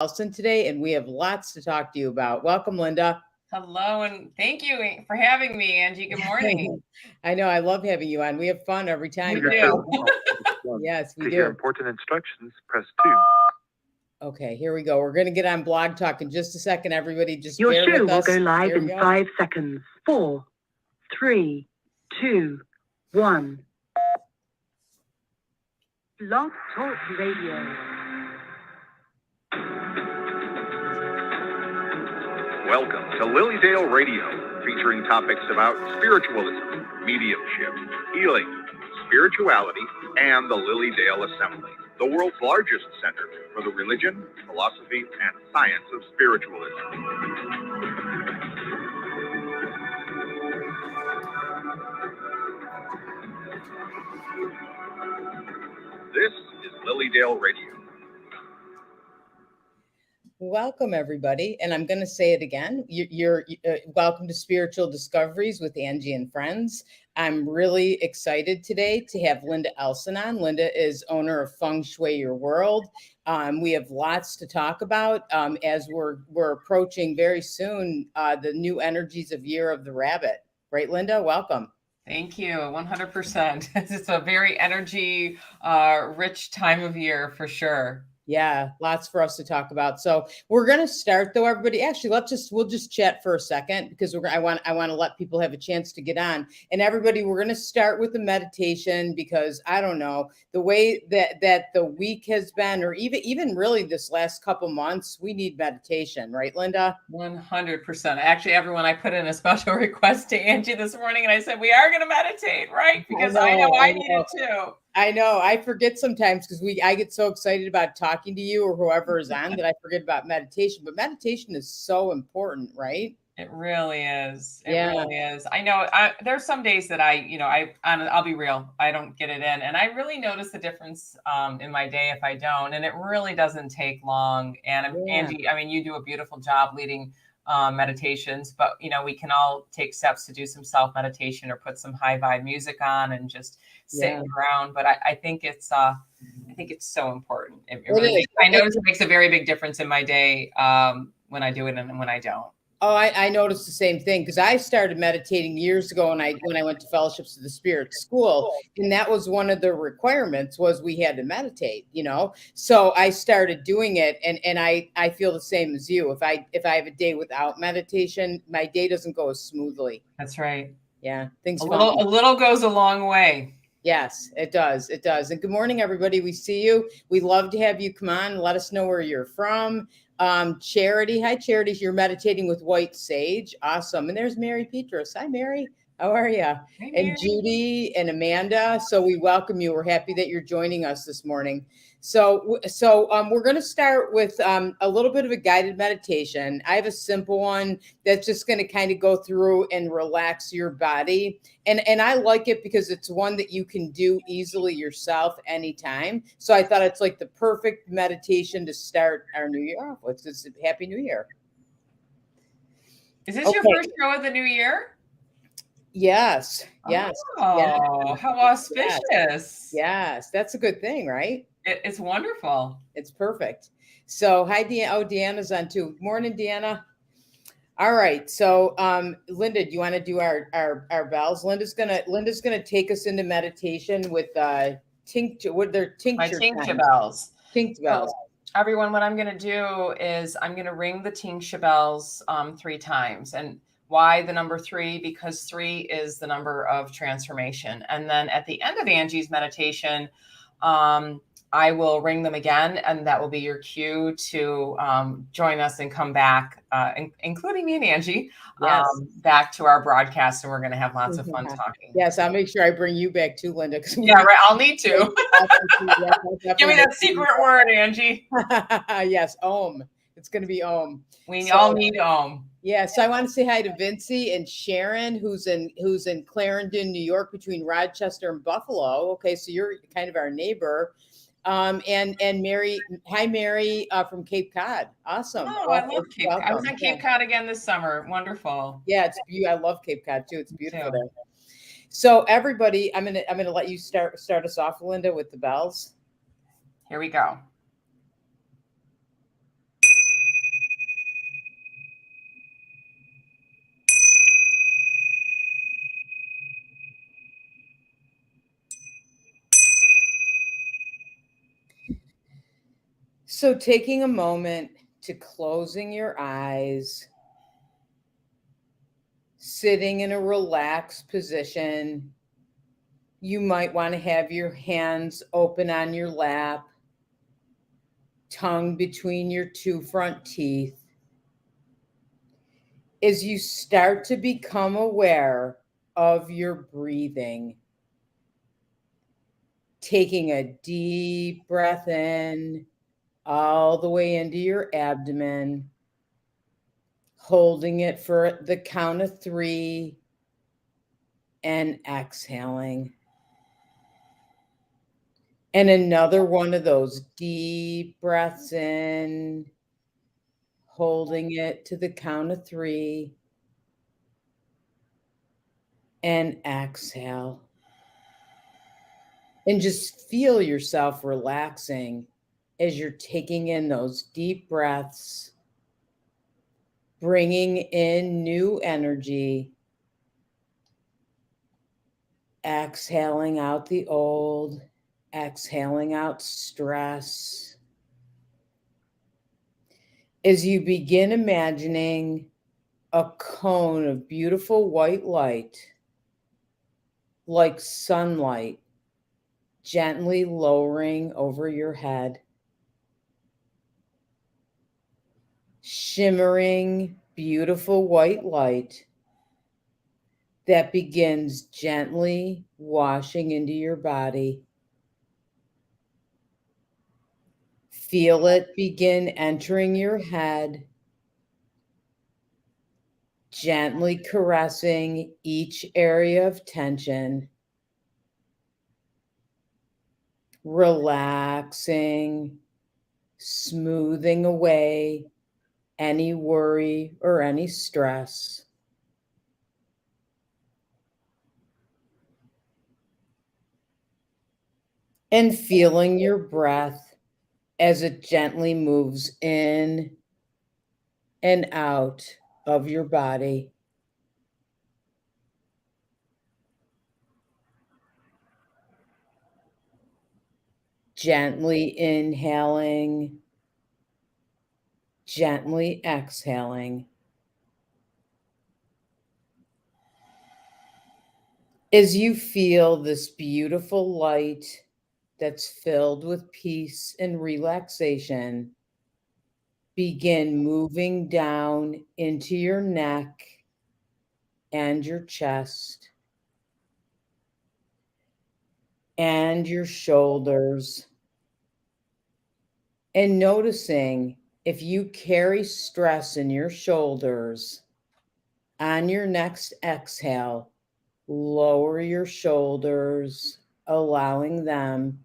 Ellson today, and we have lots to talk to you about. Welcome, Linda. Hello, and thank you for having me, Angie. Good morning. I know, I love having you on. We have fun every time. We do. Yes, we to do. hear important instructions, press 2. Okay, here we go. We're going to get on Blog Talk in just a second. Everybody, just Your bear show with will us. go live Here we in go. 5 seconds. 4, 3, 2, 1. Blog Talk Radio. Welcome to Lily Dale Radio, featuring topics about spiritualism, mediumship, healing, spirituality, and the Lily Dale Assembly, the world's largest center for the religion, philosophy, and science of spiritualism. This is Lily Dale Radio. Welcome, everybody. And I'm going to say it again. You're welcome to Spiritual Discoveries with Angie and Friends. I'm really excited today to have Linda Ellson on. Linda is owner of Feng Shui Your World. We have lots to talk about as we're approaching very soon the new energies of Year of the Rabbit. Right, Linda? Welcome. Thank you. 100%. It's a very energy rich time of year for sure. Yeah, lots for us to talk about. So we're going to start, though, everybody. Actually, we'll just chat for a second because I want to let people have a chance to get on. And everybody, we're going to start with the meditation because I don't know the way that the week has been, or even really this last couple months, we need meditation, right, Linda? 100%. Actually, everyone, I put in a special request to Angie this morning, and I said we are going to meditate, right? Because I know I need it too. I know. I forget sometimes because I get so excited about talking to you or whoever is on that I forget about meditation. But meditation is so important, right? It really is. It really is. I know there's some days that I'll be real. I don't get it in. And I really notice the difference in my day if I don't. And it really doesn't take long. And Angie, I mean, you do a beautiful job leading meditations, but we can all take steps to do some self-meditation or put some high vibe music on and just sit and ground. But I think it's so important. I notice it makes a very big difference in my day when I do it and when I don't. Oh, I noticed the same thing because I started meditating years ago when I went to Fellowships of the Spirit School, and that was one of the requirements was we had to meditate, So I started doing it, and I feel the same as you. If I have a day without meditation, my day doesn't go as smoothly. That's right. Yeah, a little goes a long way. Yes, it does. It does. And good morning, everybody. We see you. We love to have you come on. Let us know where you're from. Charity. Hi, Charity. You're meditating with white sage. Awesome. And there's Mary Petros. Hi, Mary. How are you? Hey, and Judy and Amanda. So we welcome you. We're happy that you're joining us this morning. So we're going to start with a little bit of a guided meditation. I have a simple one that's just going to kind of go through and relax your body. And I like it because it's one that you can do easily yourself anytime. So I thought it's like the perfect meditation to start our new year off with. It's Happy New Year. Is this your first show of the new year? Yes. Oh, how auspicious. Yes. That's a good thing, right? It's wonderful. It's perfect. So hi, Deanna. Oh, Deanna's on too. Morning, Deanna. All right. So Linda, do you want to do our bells? Linda's gonna take us into meditation with tincture. What they're tincture. My tincture bells. Tincture bells. Everyone, what I'm gonna do is I'm gonna ring the tincture bells 3 times. And why the number 3? Because 3 is the number of transformation. And then at the end of Angie's meditation, I will ring them again, and that will be your cue to join us and come back, including me and Angie, back to our broadcast, and we're going to have lots of fun talking. Yes, I'll make sure I bring you back too, Linda. Yeah, right. I'll need to. Give me that secret word, Angie. Yes, Om. It's going to be Om. We all need Om. Yeah, so I want to say hi to Vincy and Sharon, who's in Clarendon, New York, between Rochester and Buffalo. Okay, so you're kind of our neighbor. And Mary, hi Mary from Cape Cod. Awesome. Oh, I love Cape Cod. I was in Cape Cod again this summer. Wonderful. Yeah, I love Cape Cod too. It's beautiful there. So everybody, I'm gonna let you start us off, Linda, with the bells. Here we go. So taking a moment to closing your eyes, sitting in a relaxed position. You might want to have your hands open on your lap, tongue between your two front teeth. As you start to become aware of your breathing, taking a deep breath in all the way into your abdomen, holding it for the count of 3, and exhaling. And another one of those deep breaths in, holding it to the count of 3, and exhale. And just feel yourself relaxing as you're taking in those deep breaths, bringing in new energy, exhaling out the old, exhaling out stress. As you begin imagining a cone of beautiful white light, like sunlight, gently lowering over your head, shimmering, beautiful white light that begins gently washing into your body. Feel it begin entering your head, gently caressing each area of tension, relaxing, smoothing away any worry or any stress. And feeling your breath as it gently moves in and out of your body. Gently inhaling, gently exhaling. As you feel this beautiful light that's filled with peace and relaxation, begin moving down into your neck and your chest and your shoulders, and noticing if you carry stress in your shoulders. On your next exhale, lower your shoulders, allowing them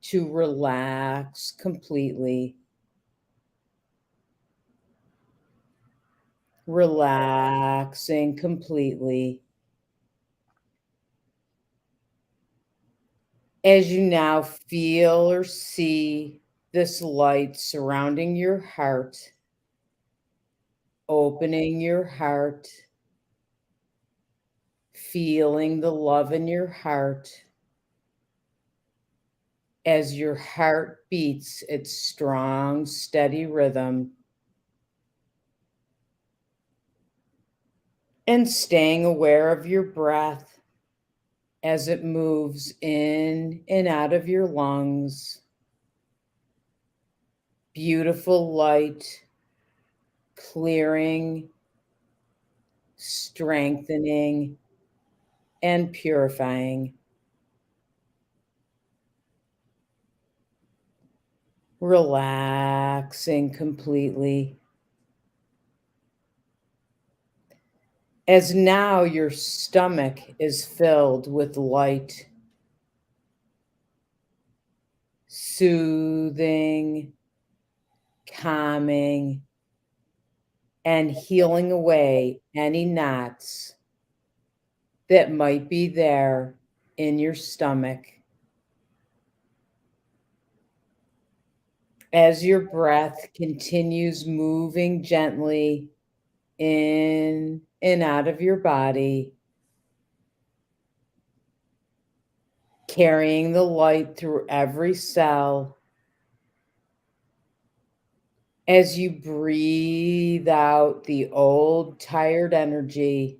to relax completely. Relaxing completely. As you now feel or see this light surrounding your heart, opening your heart, feeling the love in your heart as your heart beats its strong, steady rhythm, and staying aware of your breath as it moves in and out of your lungs. Beautiful light, clearing, strengthening, and purifying. Relaxing completely. As now your stomach is filled with light, soothing, calming, and healing away any knots that might be there in your stomach. As your breath continues moving gently in and out of your body, carrying the light through every cell, As you breathe out the old, tired energy,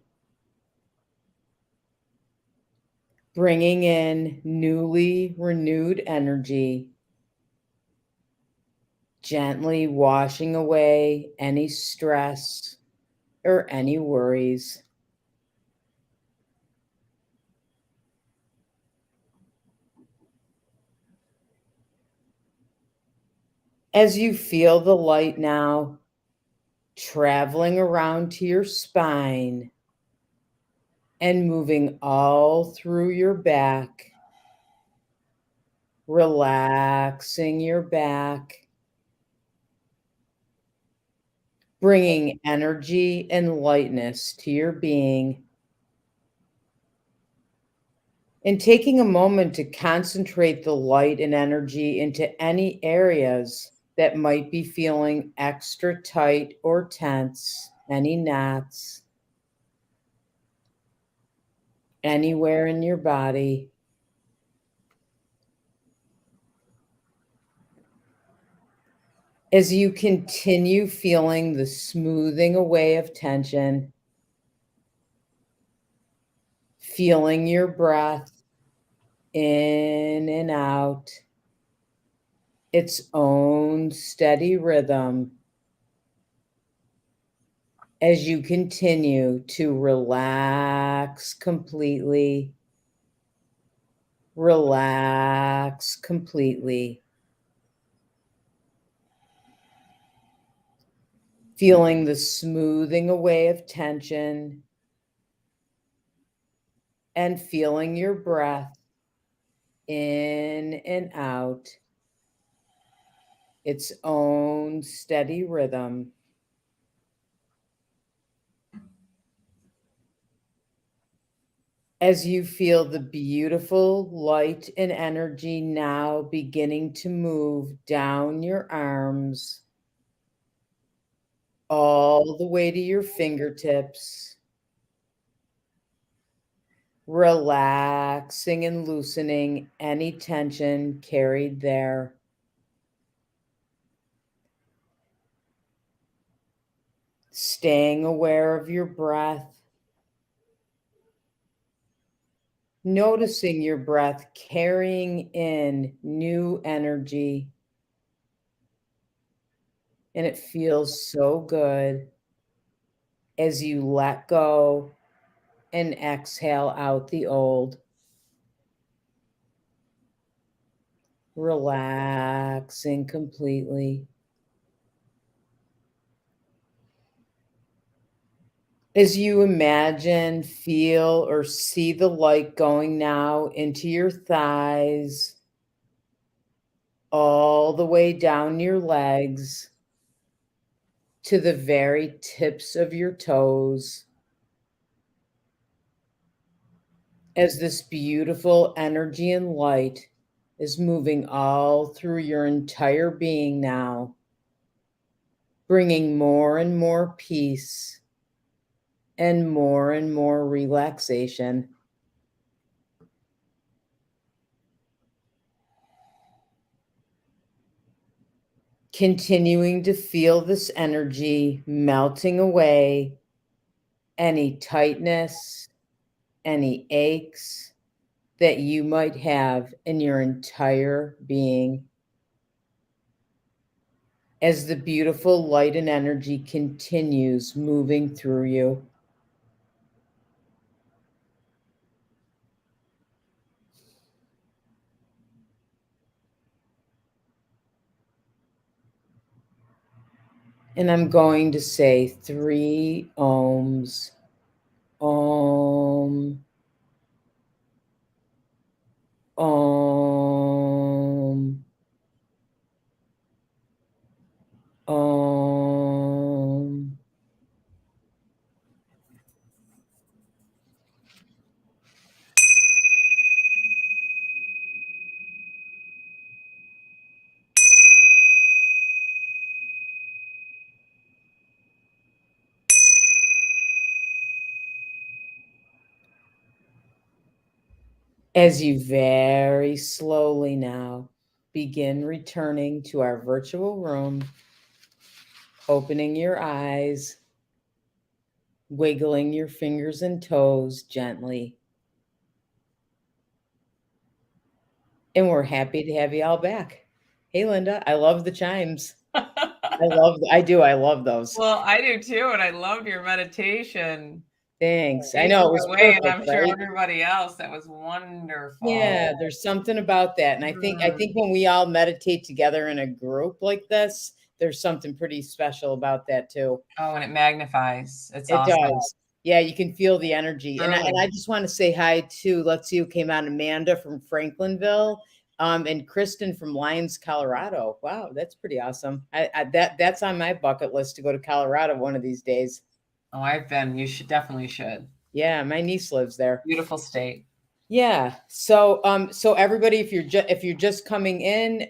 bringing in newly renewed energy, gently washing away any stress or any worries. As you feel the light now traveling around to your spine and moving all through your back, relaxing your back, bringing energy and lightness to your being, and taking a moment to concentrate the light and energy into any areas that might be feeling extra tight or tense, any knots, anywhere in your body. As you continue feeling the smoothing away of tension, feeling your breath in and out, its own steady rhythm, as you continue to relax completely, relax completely. Feeling the smoothing away of tension and feeling your breath in and out, its own steady rhythm. As you feel the beautiful light and energy now beginning to move down your arms, all the way to your fingertips, relaxing and loosening any tension carried there. Staying aware of your breath, noticing your breath carrying in new energy. And it feels so good as you let go and exhale out the old. Relaxing completely. As you imagine, feel, or see the light going now into your thighs, all the way down your legs to the very tips of your toes, as this beautiful energy and light is moving all through your entire being now, bringing more and more peace and more relaxation. Continuing to feel this energy melting away any tightness, any aches that you might have in your entire being, as the beautiful light and energy continues moving through you. And I'm going to say 3 ohms. Om. Om. Om. As you very slowly now begin returning to our virtual room, opening your eyes, wiggling your fingers and toes gently. And we're happy to have you all back. Hey, Linda, I love the chimes. I love those. Well, I do too. And I loved your meditation. Thanks. I know it was away, perfect, and I'm sure right? everybody else, that was wonderful. Yeah, there's something about that. And I think when we all meditate together in a group like this, there's something pretty special about that too. Oh, and it magnifies. It's It awesome. does. Yeah, you can feel the energy. And Really? I just want to say hi to, let's see who came on, Amanda from Franklinville, and Kristen from Lyons, Colorado. Wow, that's pretty awesome. That's on my bucket list to go to Colorado one of these days. Oh, I've been. You definitely should. Yeah, my niece lives there. Beautiful state. Yeah. So everybody, if you're just coming in,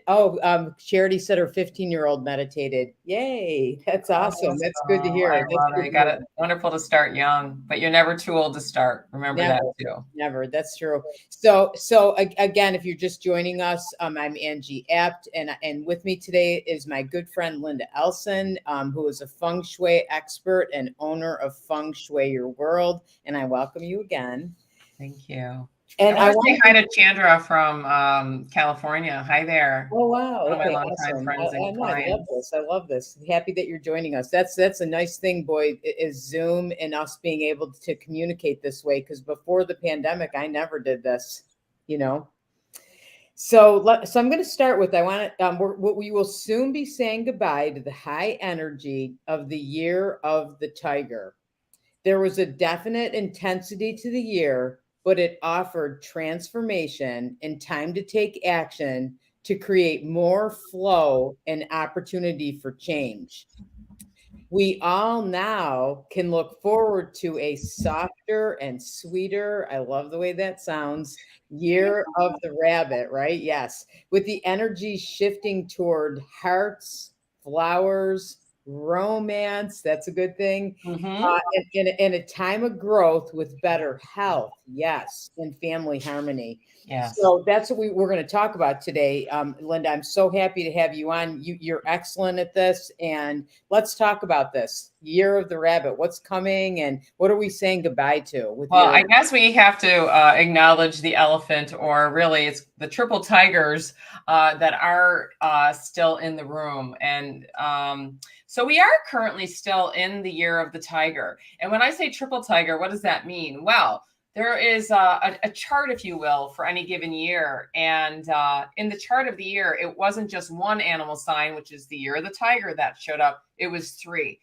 Charity said her 15-year-old meditated. Yay. That's awesome. That's good to hear. I love it. You got it. Wonderful to start young, but you're never too old to start. Remember that too. Never. That's true. So again, if you're just joining us, I'm Angie Abt, and with me today is my good friend Linda Ellson, who is a Feng Shui expert and owner of Feng Shui Your World. And I welcome you again. Thank you. And I want to say hi to Chandra from California. Hi there. Oh, wow. One of my Okay, longtime awesome. friends and clients. I love this. Happy that you're joining us. That's a nice thing, boy, is Zoom and us being able to communicate this way. Because before the pandemic, I never did this, you know. So I'm going to start with, we will soon be saying goodbye to the high energy of the year of the tiger. There was a definite intensity to the year, but it offered transformation and time to take action to create more flow and opportunity for change. We all now can look forward to a softer and sweeter, I love the way that sounds, year of the rabbit, right? Yes. With the energy shifting toward hearts, flowers, romance, that's a good thing. In a time of growth with better health, yes, and family harmony. Yes. So that's what we're going to talk about today. Linda, I'm so happy to have you on. You're excellent at this. And let's talk about this year of the rabbit. What's coming and what are we saying goodbye to? I guess we have to acknowledge the elephant, or really it's the triple tigers that are still in the room. And so we are currently still in the year of the tiger. And when I say triple tiger, what does that mean? Well, there is a chart, if you will, for any given year. And in the chart of the year, it wasn't just one animal sign, which is the year of the tiger, that showed up. It was 3.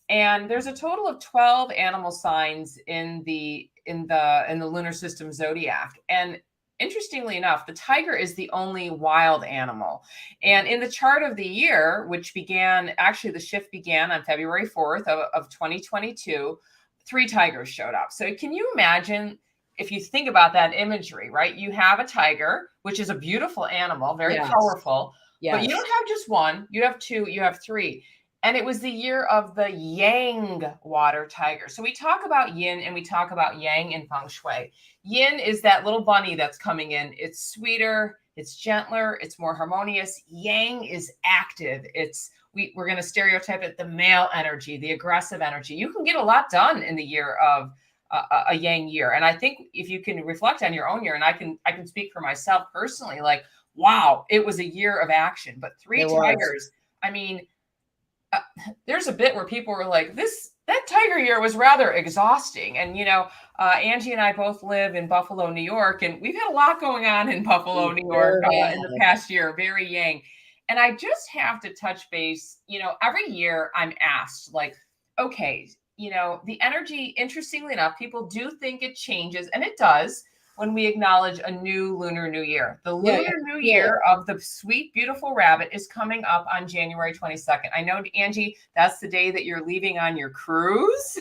And there's a total of 12 animal signs in the lunar system zodiac. And interestingly enough, the tiger is the only wild animal. And in the chart of the year, which the shift began on February 4th of 2022, 3 tigers showed up. So can you imagine, if you think about that imagery, right? You have a tiger, which is a beautiful animal, very powerful, but you don't have just one, you have 2, you have 3. And it was the year of the yang water tiger. So we talk about yin and we talk about yang in Feng Shui. Yin is that little bunny that's coming in. It's sweeter, it's gentler, it's more harmonious. Yang is active. We're going to stereotype it, the male energy, the aggressive energy. You can get a lot done in the year of a yang year. And I think if you can reflect on your own year, and I can speak for myself personally, like, wow, it was a year of action. But 3 tigers, I mean, there's a bit where people were like, that tiger year was rather exhausting. And, Angie and I both live in Buffalo, New York, and we've had a lot going on in Buffalo, New York in the past year, very yang. And I just have to touch base, every year I'm asked, like, okay, the energy, interestingly enough, people do think it changes, and it does when we acknowledge a new lunar new year. The lunar new year of the sweet, beautiful rabbit is coming up on January 22nd. I know, Angie, that's the day that you're leaving on your cruise,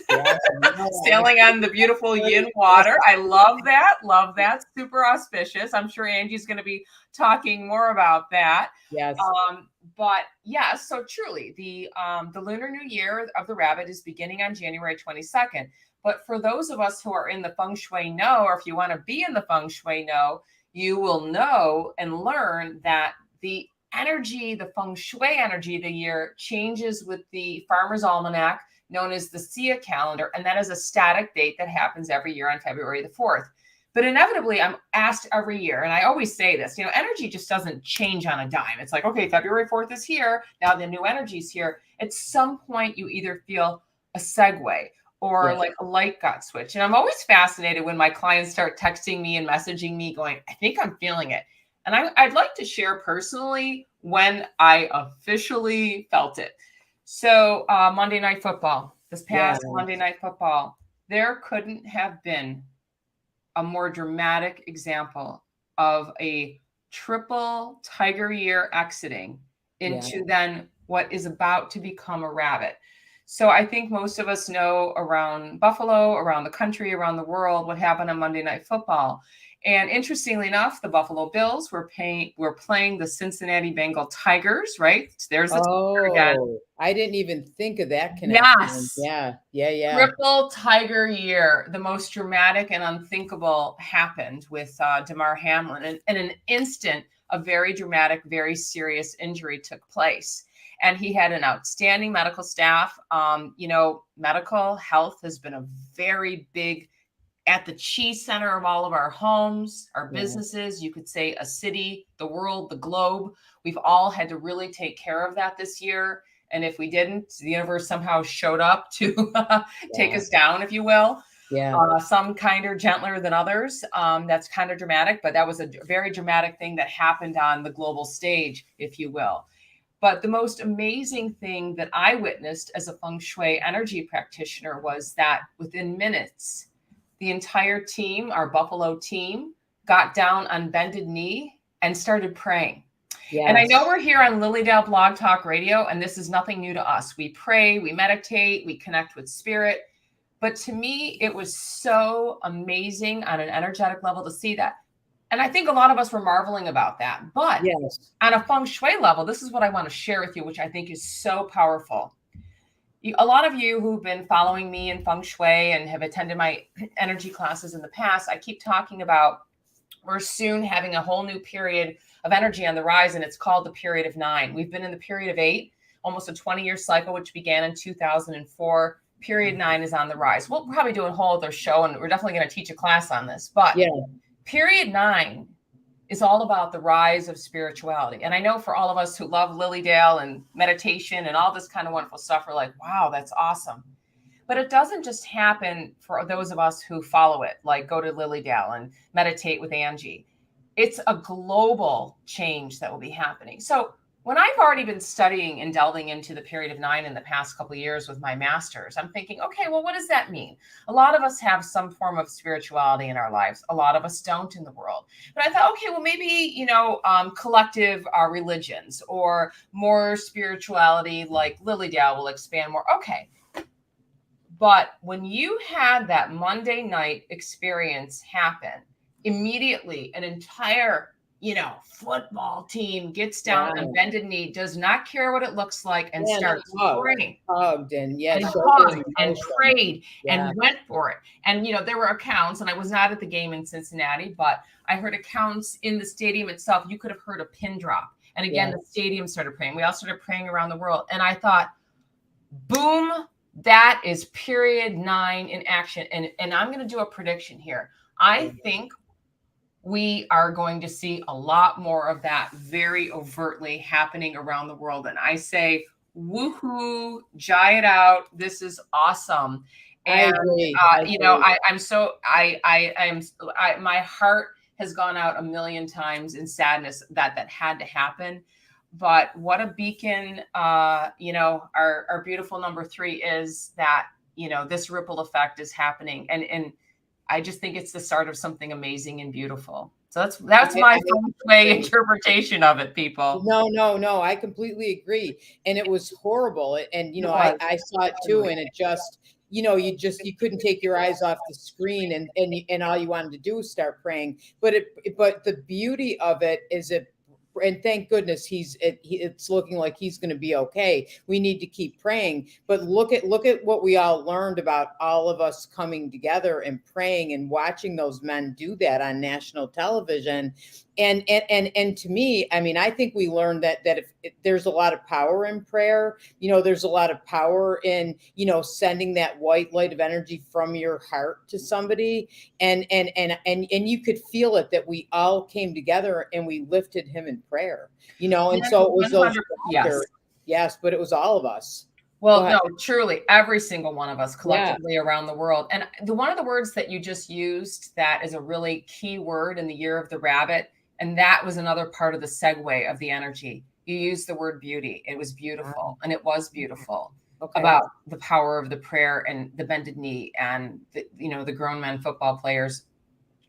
sailing on the beautiful yin water. I love that. Love that. Super auspicious. I'm sure Angie's going to be talking more about that. Yes. But yes, so truly, the lunar new year of the rabbit is beginning on January 22nd. But for those of us who are in the Feng Shui know, or if you want to be in the Feng Shui know, you will know and learn that the energy, the Feng Shui energy of the year changes with the Farmer's Almanac, known as the Sia calendar. And that is a static date that happens every year on February the 4th. But inevitably, I'm asked every year, and I always say this, energy just doesn't change on a dime. It's like, okay, February 4th is here. Now the new energy is here. At some point, you either feel a segue or like a light got switched. And I'm always fascinated when my clients start texting me and messaging me going, I think I'm feeling it. And I'd like to share personally when I officially felt it. So Monday Night Football, this past Monday Night Football, there couldn't have been a more dramatic example of a triple tiger year exiting into then what is about to become a rabbit. So I think most of us know around Buffalo, around the country, around the world, what happened on Monday Night Football. And interestingly enough, the Buffalo Bills were playing the Cincinnati Bengal Tigers, right? There's the tiger again. I didn't even think of that connection. Yes. Yeah. Triple Tiger year. The most dramatic and unthinkable happened with Damar Hamlin. And in an instant, a very dramatic, very serious injury took place. And he had an outstanding medical staff. Medical health has been a very big at the chi center of all of our homes, our businesses, you could say a city, the world, the globe. We've all had to really take care of that this year. And if we didn't, the universe somehow showed up to take us down, if you will. Some kinder, gentler than others. That's kind of dramatic, but that was a very dramatic thing that happened on the global stage, if you will. But the most amazing thing that I witnessed as a Feng Shui energy practitioner was that within minutes, the entire team, our Buffalo team, got down on bended knee and started praying. And I know we're here on Lily Dale BlogTalk Radio, and this is nothing new to us. We pray, we meditate, we connect with spirit. But to me, it was so amazing on an energetic level to see that. And I think a lot of us were marveling about that. But on a Feng Shui level, this is what I want to share with you, which I think is so powerful. A lot of you who've been following me in Feng Shui and have attended my energy classes in the past, I keep talking about we're soon having a whole new period of energy on the rise, and it's called the period of 9. We've been in the period of 8, almost a 20-year cycle, which began in 2004. Period 9 is on the rise. We'll probably do a whole other show, and we're definitely going to teach a class on this. But period 9 is all about the rise of spirituality. And I know for all of us who love Lily Dale and meditation and all this kind of wonderful stuff, we're like, wow, that's awesome. But it doesn't just happen for those of us who follow it, like go to Lily Dale and meditate with Angie. It's a global change that will be happening. So when I've already been studying and delving into the period of 9 in the past couple of years with my masters, I'm thinking, okay, well, what does that mean? A lot of us have some form of spirituality in our lives. A lot of us don't in the world. But I thought, okay, well, maybe, collective religions or more spirituality like Lily Dale will expand more. Okay. But when you had that Monday night experience happen, immediately an entire football team gets down on bended knee, does not care what it looks like, and starts praying. Hugged and prayed and went for it. And, there were accounts, and I was not at the game in Cincinnati, but I heard accounts in the stadium itself. You could have heard a pin drop. And again, the stadium started praying. We all started praying around the world. And I thought, boom, that is period 9 in action. And I'm going to do a prediction here. I think we are going to see a lot more of that very overtly happening around the world. And I say, woohoo, jai it out. This is awesome. And, my heart has gone out a million times in sadness that had to happen. But what a beacon, our beautiful number 3 is that, this ripple effect is happening. And I just think it's the start of something amazing and beautiful. So that's my way interpretation of it, people. No, I completely agree. And it was horrible. And, I saw it too. And it just, you couldn't take your eyes off the screen and all you wanted to do was start praying. But the beauty of it is and thank goodness it's looking like he's going to be okay. We need to keep praying, but look at what we all learned about all of us coming together and praying and watching those men do that on national television. And to me, I mean, I think we learned that if there's a lot of power in prayer. There's a lot of power in sending that white light of energy from your heart to somebody, and you could feel it, that we all came together and we lifted him in prayer. And so it was those 100. factors. Yes, but it was all of us. Well, no, truly, every single one of us collectively around the world. And one of the words that you just used that is a really key word in the year of the rabbit, and that was another part of the segue of the energy. You used the word beauty. It was beautiful, and it was beautiful. Okay. About the power of the prayer and the bended knee and the grown men football players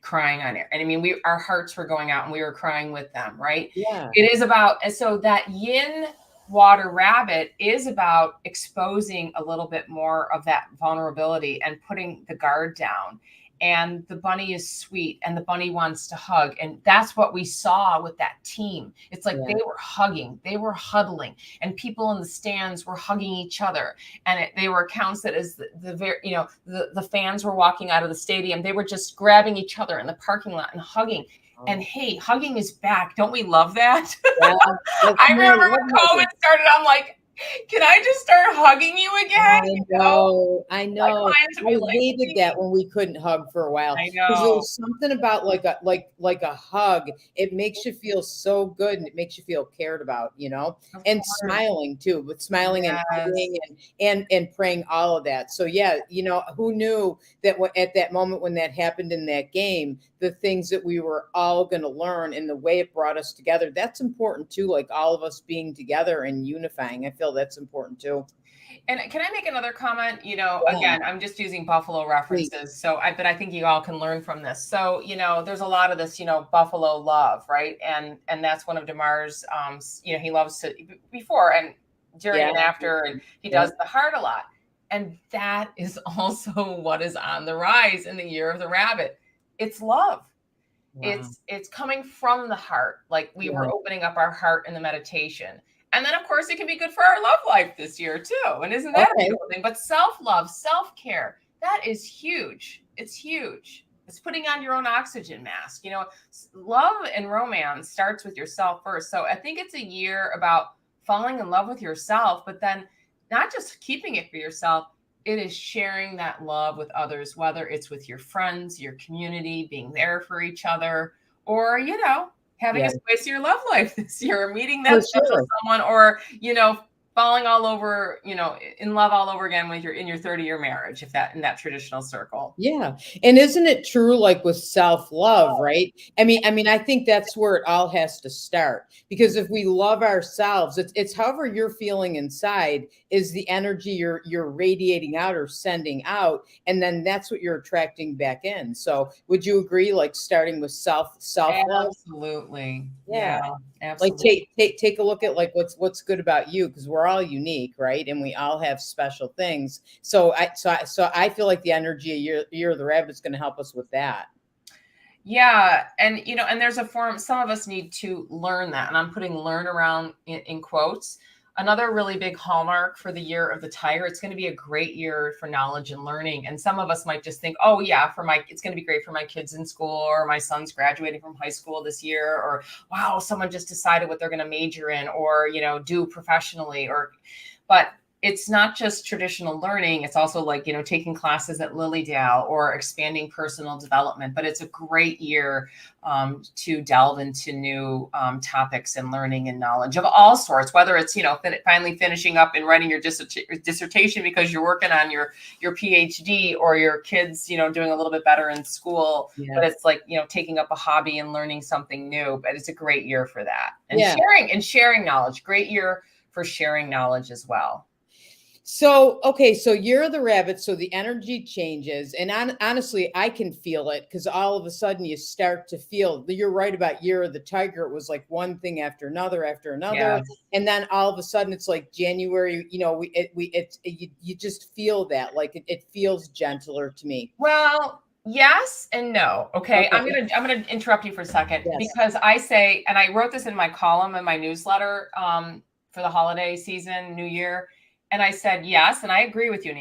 crying on it. And I mean, our hearts were going out and we were crying with them, right? Yeah. It is about, and so that yin water rabbit is about exposing a little bit more of that vulnerability and putting the guard down. And the bunny is sweet and the bunny wants to hug. And that's what we saw with that team. It's like they were hugging, they were huddling, and people in the stands were hugging each other. And they were accounts that as the fans were walking out of the stadium, they were just grabbing each other in the parking lot and hugging. And hey, hugging is back. Don't we love that? Yeah, I remember when COVID started, I'm like, can I just start hugging you again? I know. I hated that when we couldn't hug for a while. I know. Because there was something about like a hug. It makes you feel so good, and it makes you feel cared about, and smiling too, but smiling and hugging and praying, all of that. So who knew that at that moment when that happened in that game, the things that we were all going to learn and the way it brought us together, that's important too. Like all of us being together and unifying. I feel that's important too. And can I make another comment? Again, I'm just using Buffalo references. Please. But I think you all can learn from this. So, there's a lot of this, Buffalo love, right? And that's one of DeMar's, he loves to before and during and after, and he does the heart a lot. And that is also what is on the rise in the year of the rabbit. It's love. Wow. It's coming from the heart. Like we were opening up our heart in the meditation. And then, of course, it can be good for our love life this year, too. And isn't that a beautiful thing? But self-love, self-care, that is huge. It's huge. It's putting on your own oxygen mask. Love and romance starts with yourself first. So I think it's a year about falling in love with yourself, but then not just keeping it for yourself. It is sharing that love with others, whether it's with your friends, your community, being there for each other, or, having a space in your love life this year, or meeting that special someone, or, falling all over, in love all over again when you're in your 30-year marriage, in that traditional circle. Yeah. And isn't it true, like with self-love, right? I mean, I think that's where it all has to start, because if we love ourselves, it's however you're feeling inside is the energy you're radiating out or sending out. And then that's what you're attracting back in. So would you agree, like starting with self-love? Absolutely. Yeah. Absolutely. Like take a look at like what's good about you, because we're all unique, right? And we all have special things. So I feel like the energy of year of the rabbit is going to help us with that. Yeah, and and there's a form. Some of us need to learn that, and I'm putting "learn" around in quotes. Another really big hallmark for the year of the tiger. It's going to be a great year for knowledge and learning. And some of us might just think, oh yeah, it's going to be great for my kids in school, or my son's graduating from high school this year, or wow, someone just decided what they're going to major in, or, do professionally, but it's not just traditional learning. It's also like, taking classes at Lily Dale or expanding personal development, but it's a great year to delve into new topics and learning and knowledge of all sorts, whether it's, finally finishing up and writing your dissertation because you're working on your PhD, or your kids, doing a little bit better in school, but it's like, taking up a hobby and learning something new, but it's a great year for that. And sharing knowledge, great year for sharing knowledge as well. So, okay, so year of the rabbit, so the energy changes, and honestly, I can feel it, because all of a sudden you start to feel, you're right about year of the tiger. It was like one thing after another, and then all of a sudden it's like January, you just feel that, like it feels gentler to me. Well, yes and no. Okay. I'm gonna interrupt you for a second, because I say, and I wrote this in my column in my newsletter for the holiday season, New Year. And I said, yes. And I agree with you.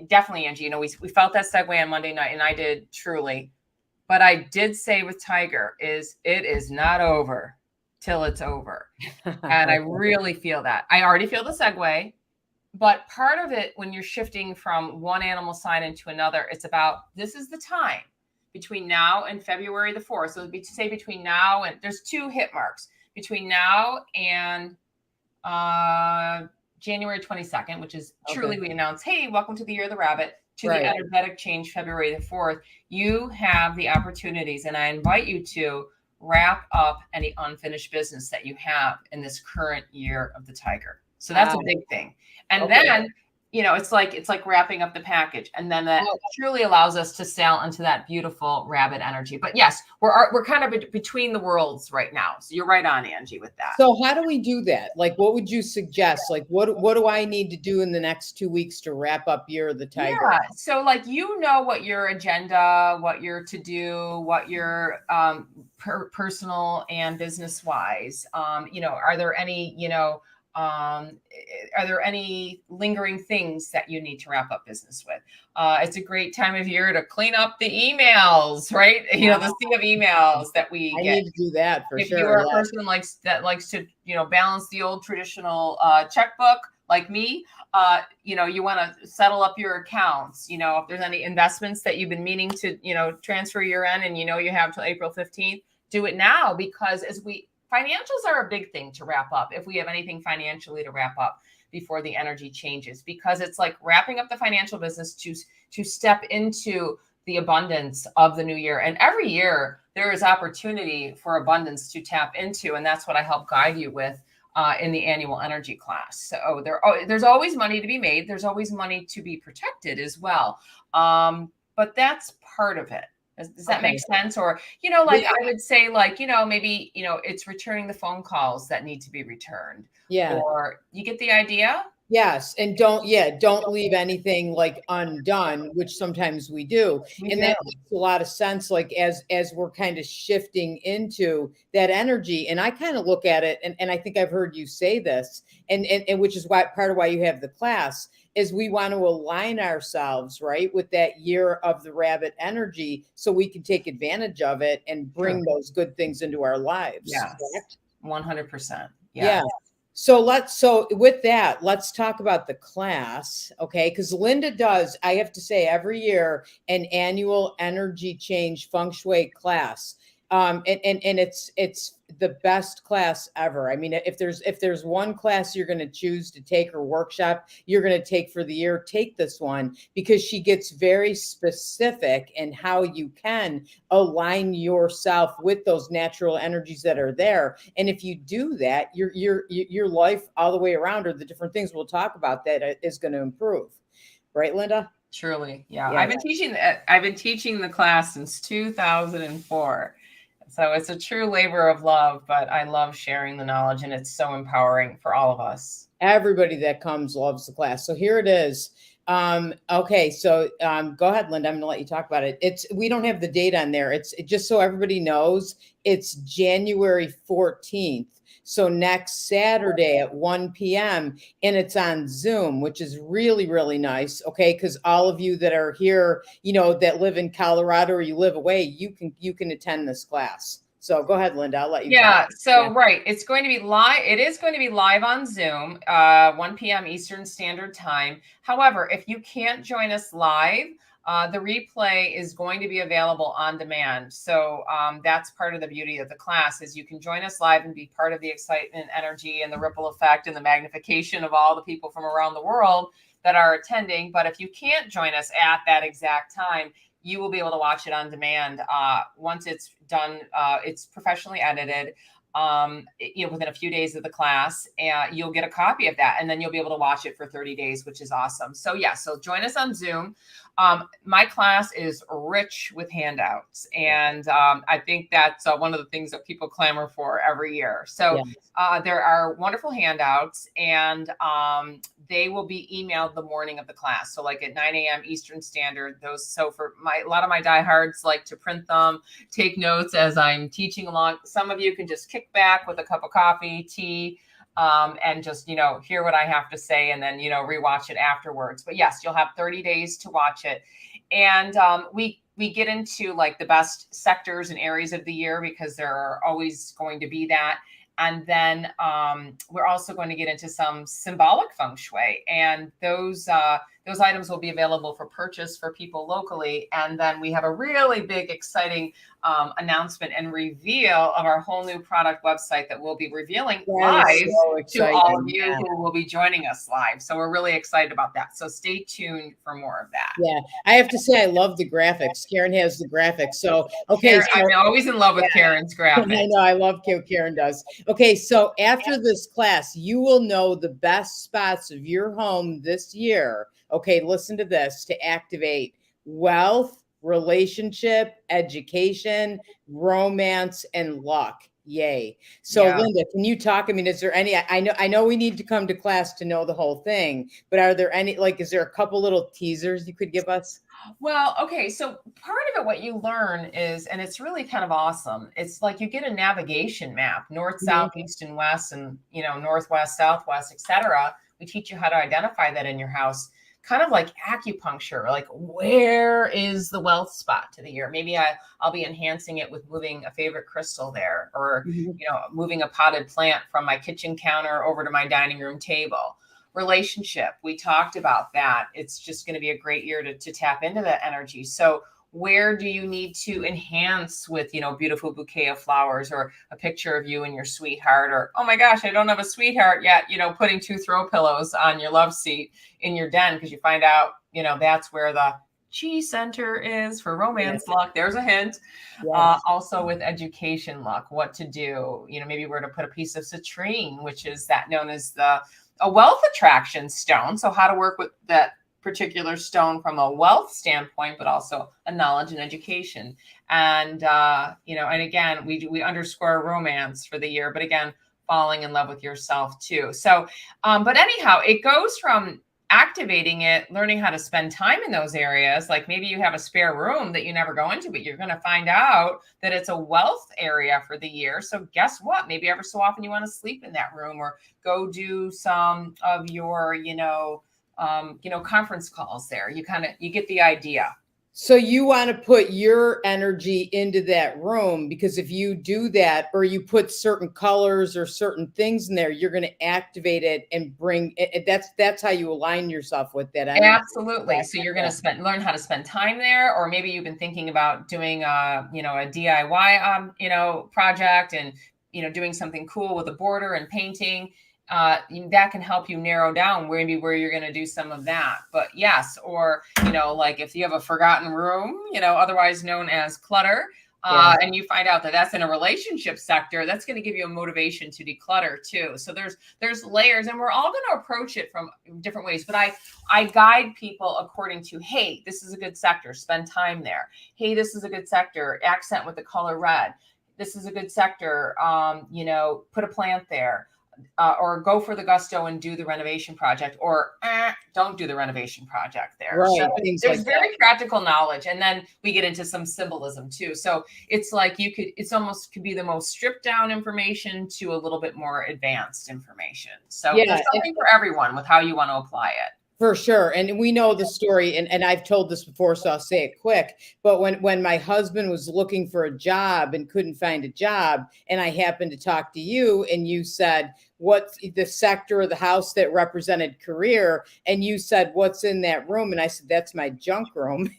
Definitely, Angie, we felt that segue on Monday night, and I did truly. But I did say with Tiger is it is not over till it's over. And I really feel that. I already feel the segue. But part of it, when you're shifting from one animal sign into another, it's about this is the time between now and February the 4th. So say between now and there's 2 hit marks between now and January 22nd, which is truly we announce, hey, welcome to the year of the rabbit, to the energetic change February the 4th. You have the opportunities, and I invite you to wrap up any unfinished business that you have in this current year of the Tiger. So that's a big thing. And then, it's like wrapping up the package. And then that truly allows us to sail into that beautiful rabbit energy. But yes, we're kind of between the worlds right now. So you're right on, Angie, with that. So how do we do that? Like, what would you suggest? Like, what do I need to do in the next 2 weeks to wrap up Year of the Tiger? Yeah. So like, what your agenda, what your to do, what your personal and business wise, are there any lingering things that you need to wrap up business with? It's a great time of year to clean up the emails, right? The sea of emails that we get. I need to do that for sure. If you're a person that likes to, balance the old traditional checkbook like me, you want to settle up your accounts. If there's any investments that you've been meaning to, transfer year end and you have till April 15th, do it now, because financials are a big thing to wrap up if we have anything financially to wrap up before the energy changes, because it's like wrapping up the financial business to step into the abundance of the new year. And every year there is opportunity for abundance to tap into. And that's what I help guide you with in the annual energy class. So there's always money to be made. There's always money to be protected as well. But that's part of it. Does that make sense? Or, I would say maybe, it's returning the phone calls that need to be returned. Yeah. Or you get the idea? Yes. And don't leave anything like undone, which sometimes we do. And that makes a lot of sense. Like as we're kind of shifting into that energy, and I kind of look at it, and I think I've heard you say this, and which is part of why you have the class, is we want to align ourselves, right, with that year of the rabbit energy so we can take advantage of it and bring those good things into our lives. Yeah. 100%. Yeah. So with that, let's talk about the class. Okay. Because Linda does, I have to say, every year an annual energy change Feng Shui class. And it's the best class ever. I mean, if there's one class you're going to choose to take or workshop you're going to take for the year, take this one, because she gets very specific in how you can align yourself with those natural energies that are there. And if you do that, your life all the way around, or the different things we'll talk about, that is going to improve. Right, Linda? Truly. Yeah. I've been teaching the class since 2004. So it's a true labor of love, but I love sharing the knowledge, and it's so empowering for all of us. Everybody that comes loves the class. So here it is. Okay. So go ahead, Linda. I'm going to let you talk about it. We don't have the date on there. It's just so everybody knows, it's January 14th. So next Saturday at 1 p.m. and it's on Zoom, which is really, really nice. Okay. Because all of you that are here, that live in Colorado or you live away, you can attend this class. So go ahead, Linda. I'll let you. Yeah. So right. It's going to be live. It is going to be live on Zoom, 1 p.m. Eastern Standard Time. However, if you can't join us live, the replay is going to be available on demand. So that's part of the beauty of the class, is you can join us live and be part of the excitement, energy, and the ripple effect and the magnification of all the people from around the world that are attending. But if you can't join us at that exact time, you will be able to watch it on demand. Once it's done, it's professionally edited. Within a few days of the class, and you'll get a copy of that, and then you'll be able to watch it for 30 days, which is awesome. So so join us on Zoom. My class is rich with handouts, and I think that's one of the things that people clamor for every year. So there are wonderful handouts, and they will be emailed the morning of the class. So like at 9 a.m. Eastern Standard, so for a lot of my diehards like to print them, take notes as I'm teaching along. Some of you can just kick back with a cup of coffee, tea, and just, hear what I have to say and then, rewatch it afterwards. But yes, you'll have 30 days to watch it. And we get into like the best sectors and areas of the year because there are always going to be that. And then we're also going to get into some symbolic feng shui, and those items will be available for purchase for people locally. And then we have a really big, exciting announcement and reveal of our whole new product website that we'll be revealing live to all of you who will be joining us live. So we're really excited about that. So stay tuned for more of that. Yeah, I have to say I love the graphics. Karen has the graphics. So okay, I'm always in love with Karen's graphics. I know, I love what Karen does. Okay, so after this class, you will know the best spots of your home this year. Okay, listen to this, to activate wealth, relationship, education, romance, and luck. Yay. So Linda, can you talk? I mean, is there any, I know we need to come to class to know the whole thing, but are there any, like, is there a couple little teasers you could give us? Well, okay. So part of it, what you learn is, and it's really kind of awesome. It's like you get a navigation map, north, south, east, and west, and, northwest, southwest, etc. We teach you how to identify that in your house, kind of like acupuncture, like where is the wealth spot to the year? Maybe I'll be enhancing it with moving a favorite crystal there, or, moving a potted plant from my kitchen counter over to my dining room table. Relationship, we talked about that. It's just going to be a great year to tap into that energy. So where do you need to enhance with, beautiful bouquet of flowers, or a picture of you and your sweetheart, or, oh my gosh, I don't have a sweetheart yet, putting 2 throw pillows on your love seat in your den, because you find out, that's where the chi center is for romance luck. There's a hint. Also with education luck, what to do, maybe where to put a piece of citrine, which is that known as a wealth attraction stone. So how to work with that particular stone from a wealth standpoint, but also a knowledge and education. And, and again, we underscore romance for the year, but again, falling in love with yourself too. So, but anyhow, it goes from activating it, learning how to spend time in those areas. Like maybe you have a spare room that you never go into, but you're going to find out that it's a wealth area for the year. So guess what? Maybe ever so often you want to sleep in that room, or go do some of your, conference calls there. You get the idea. So you want to put your energy into that room, because if you do that, or you put certain colors or certain things in there, you're going to activate it and bring it. That's how you align yourself with that energy. Absolutely. So you're going to learn how to spend time there, or maybe you've been thinking about doing a DIY, project, and, doing something cool with a border and painting. That can help you narrow down where you're going to do some of that. But yes, or, like if you have a forgotten room, otherwise known as clutter, and you find out that that's in a relationship sector, that's going to give you a motivation to declutter too. So there's layers, and we're all going to approach it from different ways. But I guide people according to, hey, this is a good sector, spend time there. Hey, this is a good sector, accent with the color red. This is a good sector, put a plant there. Or go for the gusto and do the renovation project, or don't do the renovation project there. Right. So there's very practical knowledge. And then we get into some symbolism too. So it's like it's almost could be the most stripped down information to a little bit more advanced information. So there's something for everyone with how you want to apply it. For sure. And we know the story, and I've told this before, so I'll say it quick. But when my husband was looking for a job and couldn't find a job, and I happened to talk to you, and you said, what's the sector of the house that represented career? And you said, what's in that room? And I said, that's my junk room.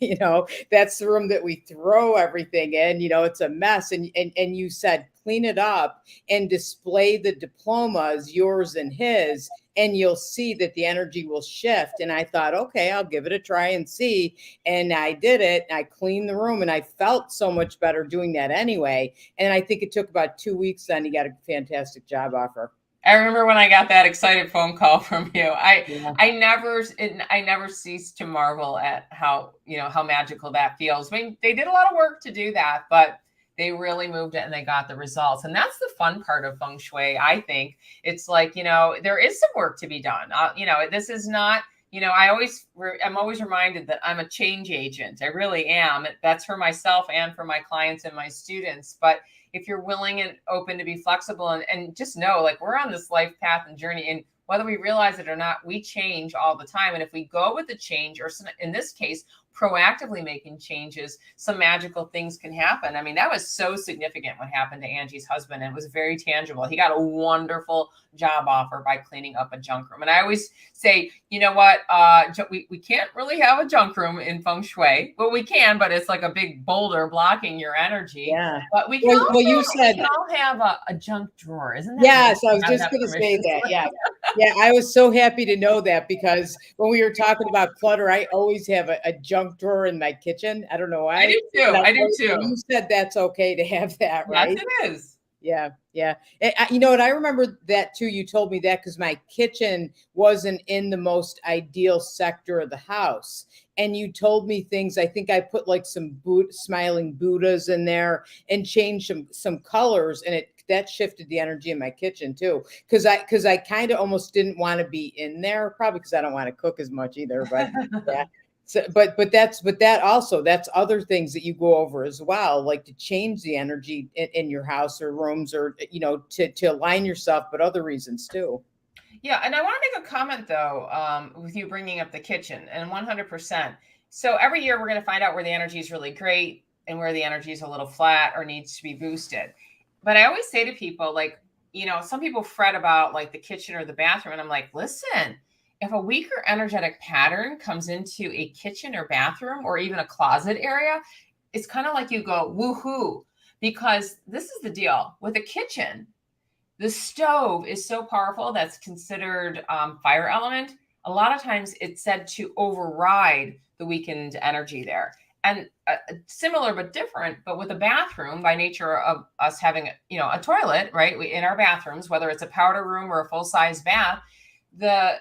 That's the room that we throw everything in. It's a mess. And you said, clean it up and display the diplomas, yours and his, and you'll see that the energy will shift. And I thought, okay, I'll give it a try and see. And I did it. I cleaned the room, and I felt so much better doing that anyway. And I think it took about 2 weeks. Then he got a fantastic job offer. I remember when I got that excited phone call from you. I never ceased to marvel at how magical that feels. I mean, they did a lot of work to do that, but they really moved it and they got the results. And that's the fun part of Feng Shui, I think. It's like, there is some work to be done. This is not, I'm always reminded that I'm a change agent. I really am. That's for myself and for my clients and my students. But if you're willing and open to be flexible and just know, like, we're on this life path and journey, and whether we realize it or not, we change all the time. And if we go with the change, or in this case, proactively making changes, some magical things can happen. I mean, that was so significant what happened to Angie's husband. And it was very tangible. He got a wonderful job offer by cleaning up a junk room. And I always say, you know what, we can't really have a junk room in Feng Shui. Well, we can, but it's like a big boulder blocking your energy. Yeah. But we can, you said we can all have a junk drawer, isn't that? Yes, I was just going to say that. Yeah. Yeah, I was so happy to know that, because when we were talking about clutter, I always have a junk drawer in my kitchen. I don't know why. I do too. I do too. You said that's okay to have that, right? Yes, it is. Yeah. Yeah. You know what? I remember that too. You told me that because my kitchen wasn't in the most ideal sector of the house. And you told me things. I think I put like some smiling Buddhas in there and changed some colors, and that shifted the energy in my kitchen too. Because I kind of almost didn't want to be in there, probably because I don't want to cook as much either. But yeah. So, but that's other things that you go over as well, like to change the energy in your house or rooms, or, you know, to align yourself, but other reasons too. Yeah. And I want to make a comment though, with you bringing up the kitchen, and 100%. So every year we're going to find out where the energy is really great and where the energy is a little flat or needs to be boosted. But I always say to people, like, you know, some people fret about like the kitchen or the bathroom. And I'm like, listen, if a weaker energetic pattern comes into a kitchen or bathroom or even a closet area, it's kind of like you go, woohoo, because this is the deal with a kitchen. The stove is so powerful, that's considered fire element. A lot of times it's said to override the weakened energy there. And similar but different, but with a bathroom, by nature of us having, you know, a toilet, right? In our bathrooms, whether it's a powder room or a full-size bath, the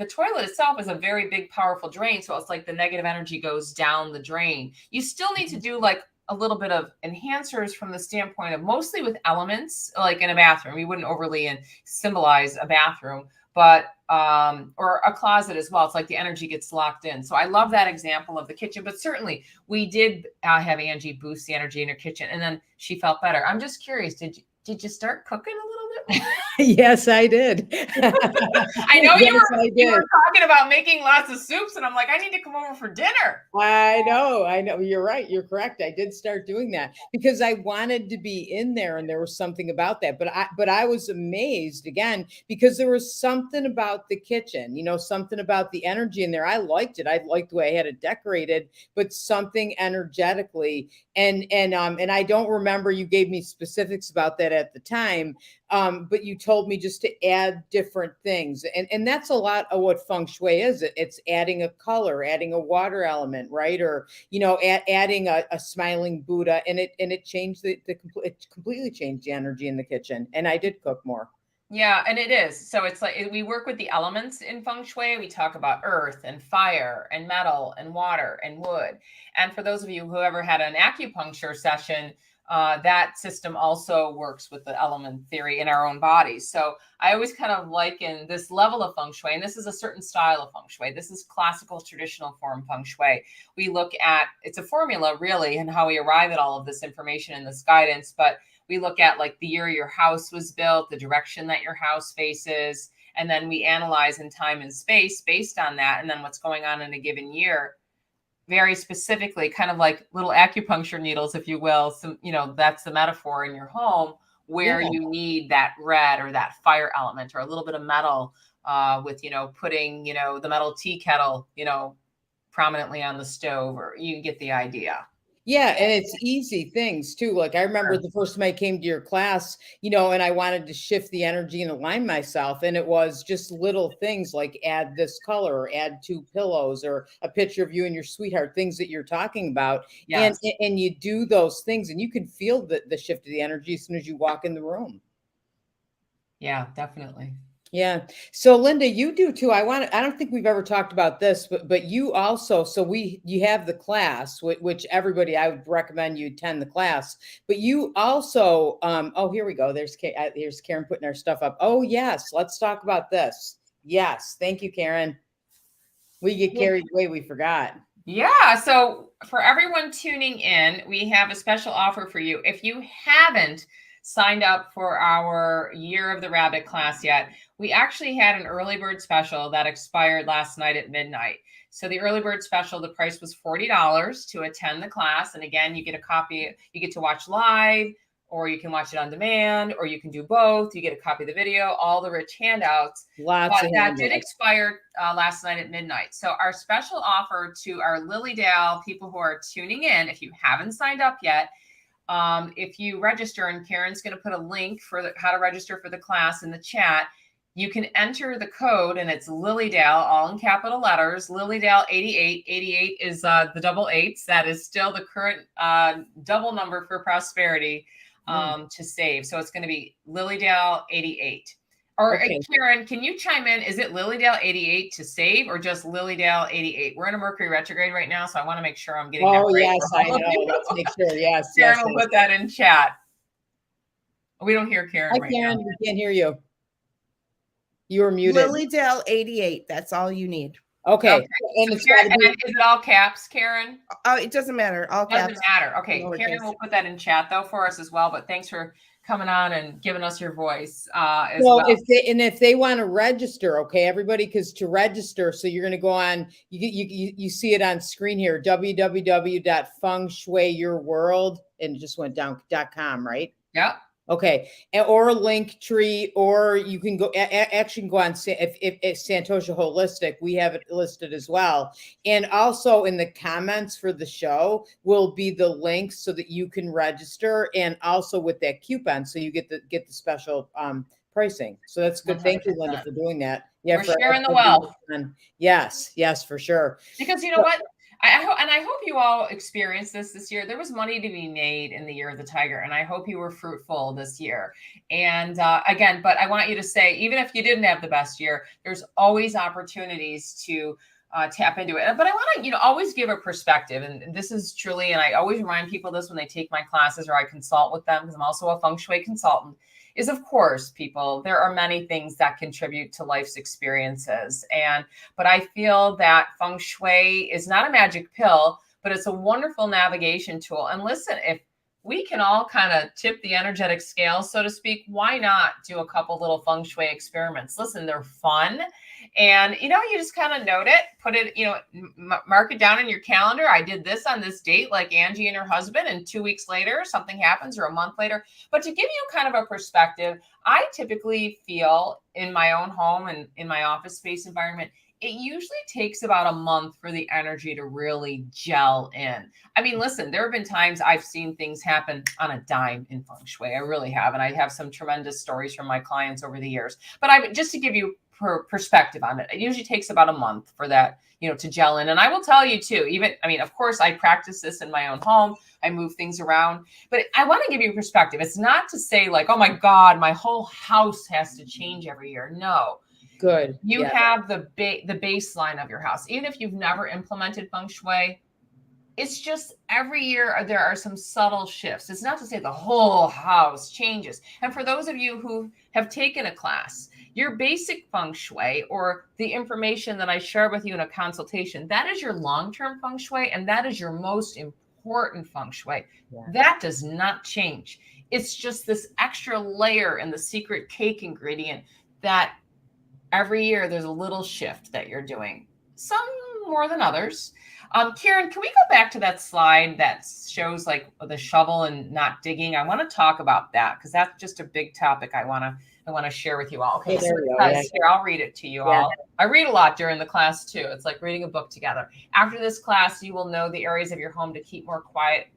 toilet itself is a very big, powerful drain. So it's like the negative energy goes down the drain. You still need to do like a little bit of enhancers from the standpoint of mostly with elements, like in a bathroom. You wouldn't overly symbolize a bathroom, but or a closet as well. It's like the energy gets locked in. So I love that example of the kitchen. But certainly we did have Angie boost the energy in her kitchen, and then she felt better. I'm just curious, did you start cooking a little bit? Yes, I did. I know you were talking about making lots of soups, and I'm like, I need to come over for dinner. I know. You're right. You're correct. I did start doing that because I wanted to be in there, and there was something about that. But I was amazed again, because there was something about the kitchen, you know, something about the energy in there. I liked it. I liked the way I had it decorated, but something energetically. And I don't remember, you gave me specifics about that at the time. But you told me just to add different things. And that's a lot of what Feng Shui is. It's adding a color, adding a water element, right? Or, you know, adding a smiling Buddha, and it changed it completely changed the energy in the kitchen. And I did cook more. Yeah, and it is. So it's like we work with the elements in Feng Shui. We talk about earth and fire and metal and water and wood. And for those of you who ever had an acupuncture session, that system also works with the element theory in our own bodies. So I always kind of liken this level of Feng Shui, and this is a certain style of Feng Shui. This is classical traditional form Feng Shui. We look at, it's a formula really, and how we arrive at all of this information and this guidance, but we look at like the year your house was built, the direction that your house faces, and then we analyze in time and space based on that, and then what's going on in a given year. Very specifically, kind of like little acupuncture needles, if you will. So, you know, that's the metaphor in your home where you need that red or that fire element or a little bit of metal with, you know, putting, you know, the metal tea kettle, you know, prominently on the stove, or you get the idea. Yeah. And it's easy things too. Like I remember the first time I came to your class, you know, and I wanted to shift the energy and align myself. And it was just little things like add this color, or add 2 pillows, or a picture of you and your sweetheart, things that you're talking about. Yes. And you do those things, and you can feel the shift of the energy as soon as you walk in the room. Yeah, definitely. Yeah. So Linda, you do too. I don't think we've ever talked about this, but you also, you have the class, which everybody, I would recommend you attend the class, but you also, oh, here we go. Here's Karen putting our stuff up. Oh yes. Let's talk about this. Yes. Thank you, Karen. We get carried away. We forgot. Yeah. So for everyone tuning in, we have a special offer for you. If you haven't signed up for our Year of the Rabbit class yet, we actually had an early bird special that expired last night at midnight. So the early bird special, the price was $40 to attend the class. And again, you get a copy, you get to watch live, or you can watch it on demand, or you can do both. You get a copy of the video, all the rich handouts. Lots But of that did handouts. expire last night at midnight. So our special offer to our Lily Dale people who are tuning in, if you haven't signed up yet, if you register, and Karen's going to put a link for how to register for the class in the chat, you can enter the code, and it's Lily Dale, all in capital letters, Lily Dale 88. 88 is the double eights. That is still the current double number for prosperity to save. So it's going to be Lily Dale 88. Or Okay. Karen, can you chime in? Is it Lily Dale 88 to save, or just Lily Dale 88? We're in a Mercury retrograde right now, so I want to make sure I'm getting that right. Yes, for I all of know. you. Let's make sure. Yes, Karen yes. will put that in chat. We don't hear Karen Hi, right Karen. now. We can't hear you. You were muted. Lily Dale 88. That's all you need. Okay. Okay. And So it's got to Karen, be. and is it all caps, Karen? Oh, it doesn't matter. All caps. Doesn't matter. Okay, lowercase. Karen will put that in chat though for us as well. But thanks for coming on and giving us your voice as So well. if they want to register, okay, everybody, because to register, so you're going to go on, you see it on screen here, www.fengshuiyourworld, and it just went down .com, right? Yep. Okay, or Linktree, or you can go actually go on if Santosha Holistic, we have it listed as well, and also in the comments for the show will be the links so that you can register, and also with that coupon, so you get the special pricing. So that's good. Thank you, Linda, for doing that. Yeah, We're sharing the wealth. Yes, for sure. Because you know what? I hope you all experienced this year. There was money to be made in the Year of the Tiger, and I hope you were fruitful this year. And again, but I want you to say, even if you didn't have the best year, there's always opportunities to tap into it. But I want to, always give a perspective. And this is truly, and I always remind people this when they take my classes or I consult with them, because I'm also a Feng Shui consultant, is of course, people, there are many things that contribute to life's experiences. But I feel that Feng Shui is not a magic pill, but it's a wonderful navigation tool. And listen, if we can all kind of tip the energetic scale, so to speak, why not do a couple little Feng Shui experiments? Listen, they're fun. And, you just kind of note it, put it, mark it down in your calendar. I did this on this date, like Angie and her husband, and 2 weeks later, something happens, or a month later. But to give you kind of a perspective, I typically feel in my own home and in my office space environment, it usually takes about a month for the energy to really gel in. I mean, listen, there have been times I've seen things happen on a dime in Feng Shui. I really have. And I have some tremendous stories from my clients over the years. But just to give you perspective on it, it usually takes about a month for that, to gel in. And I will tell you too, of course, I practice this in my own home. I move things around, but I want to give you perspective. It's not to say like, oh my God, my whole house has to change every year. No. Good. You have the baseline of your house. Even if you've never implemented Feng Shui, it's just every year there are some subtle shifts. It's not to say the whole house changes. And for those of you who have taken a class, your basic Feng Shui, or the information that I share with you in a consultation, that is your long-term Feng Shui, and that is your most important Feng Shui. Yeah. That does not change. It's just this extra layer in the secret cake ingredient that every year there's a little shift that you're doing, some more than others. Karen, can we go back to that slide that shows like the shovel and not digging? I want to talk about that because that's just a big topic I want to share with you all. Okay, so here, I'll read it to you all. I read a lot during the class too. It's like reading a book together. After this class, you will know the areas of your home to keep more quiet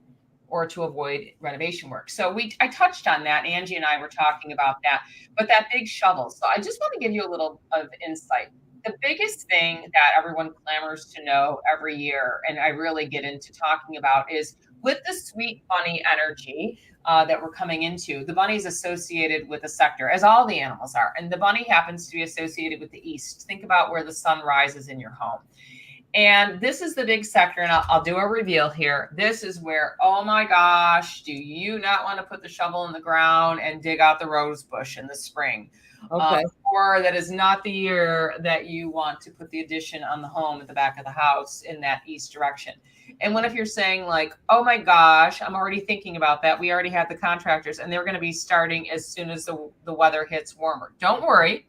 or to avoid renovation work. So I touched on that. Angie and I were talking about that, but that big shovel. So I just want to give you a little of insight. The biggest thing that everyone clamors to know every year, and I really get into talking about, is with the sweet bunny energy that we're coming into. The bunny is associated with a sector, as all the animals are. And the bunny happens to be associated with the east. Think about where the sun rises in your home. And this is the big sector, and I'll do a reveal here. This is where, oh my gosh, do you not want to put the shovel in the ground and dig out the rose bush in the spring? Okay. Or that is not the year that you want to put the addition on the home at the back of the house in that east direction. And what if you're saying like, oh my gosh, I'm already thinking about that. We already have the contractors and they're going to be starting as soon as the weather hits warmer. Don't worry.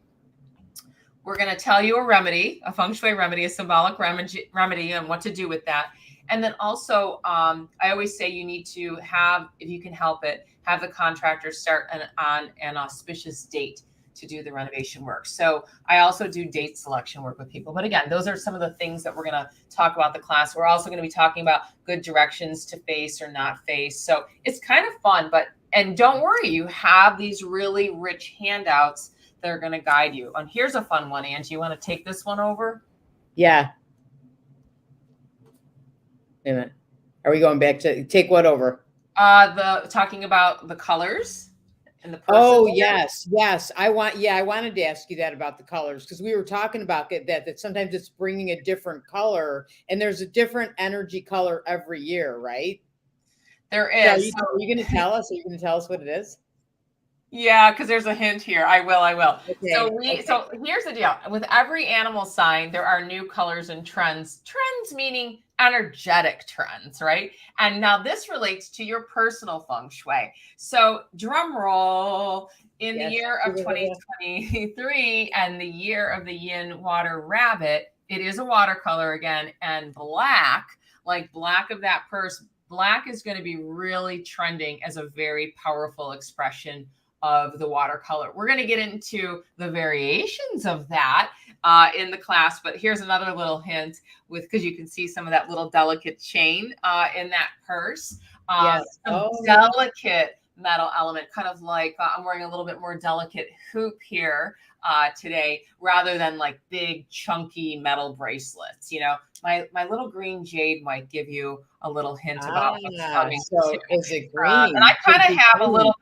We're going to tell you a remedy, a feng shui remedy, a symbolic remedy, and what to do with that. And then also, I always say you need to have, if you can help it, have the contractor start on an auspicious date to do the renovation work. So I also do date selection work with people. But again, those are some of the things that we're going to talk about the class. We're also going to be talking about good directions to face or not face. So it's kind of fun, and don't worry, you have these really rich handouts that are going to guide you. And here's a fun one, Angie. You want to take this one over? Yeah. Wait a minute. Are we going back to take what over? Talking about the colors and the person. Oh, yes. I wanted to ask you that about the colors, because we were talking about that sometimes it's bringing a different color, and there's a different energy color every year, right? There is. So are you going to tell us? Are you going to tell us what it is? Yeah, because there's a hint here. I will. Okay. So here's the deal. With every animal sign, there are new colors and trends. Trends meaning energetic trends, right? And now this relates to your personal feng shui. So drum roll, in the year of 2023 and the year of the yin water rabbit, it is a watercolor again, and black, like black of that purse, black is going to be really trending as a very powerful expression of the watercolor. We're going to get into the variations of that in the class, but here's another little hint because you can see some of that little delicate chain in that purse. Delicate metal element, kind of like I'm wearing a little bit more delicate hoop here today, rather than like big chunky metal bracelets. You know, my little green jade might give you a little hint about what's coming. So is it green? And I kind of have a little